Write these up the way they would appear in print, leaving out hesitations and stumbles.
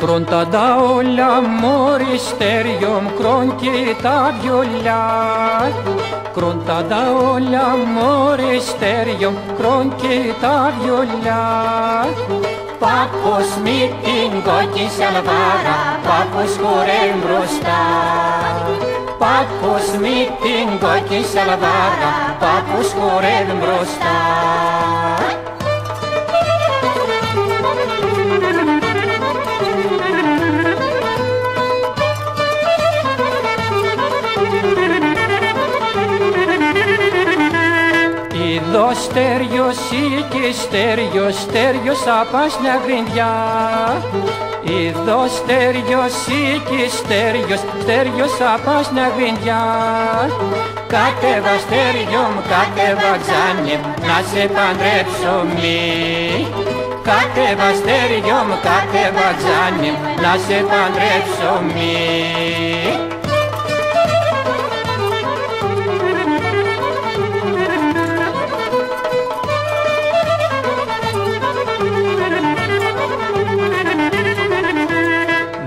Κρόντα τα όλα μωρή στέριο μικρόν κι τα βιολιά. Κρόντα τα όλα μωρή στέριο μικρόν κι τα βιολιά. Πάπος μη την κόκκι σαλβάρα, πάπος χορεύει μπροστά. Πάπος μη την κόκκι σαλβάρα, πάπος χορεύει μπροστά. Είδω στέριος ή στέριος, στέριος απάσνια γρινδιά. Είδω στέριος ή στέριος, στέριος απάσνια γρινδιά. Κάτεβα στέριο μου, κάτεβα ξάνι, να σε παντρέψω μη. Κάτεβα στέριο μου, κάτεβα ξάνι, να σε παντρέψω μη.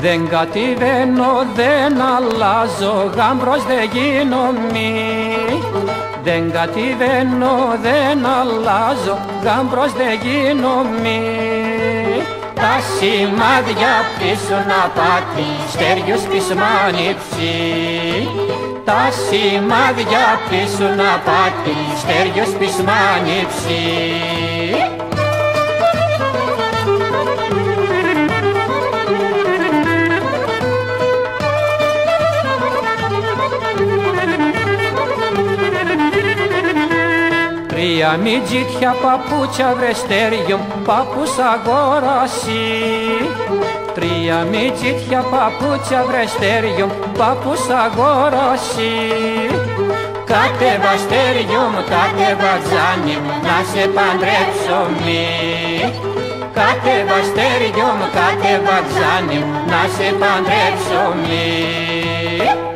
Δεν κατηβαίνω, δεν αλλάζω, γάμπρος δεν γίνομαι. Δεν κατηβαίνω, δεν αλλάζω, γάμπρος δεν γίνομαι. Τα σημάδια πίσω να πάτη, στέριος πίσω μ' ανήψει. Τα σημάδια πίσω να πάτη, στέριος πίσω μ' ανήψει. Τρία μιτζίτια παπούτσια βρε στέριο, πάπους αγόρασι. Τρία μιτζίτια παπούτσια βρε στέριο, πάπους αγόρασι. Κάτεβα στέριο μου, κάτεβα ξάνι, να σε παντρέψω μη. Κάτεβα στέριο μου, κάτεβα ξάνι, να σε παντρέψω μη.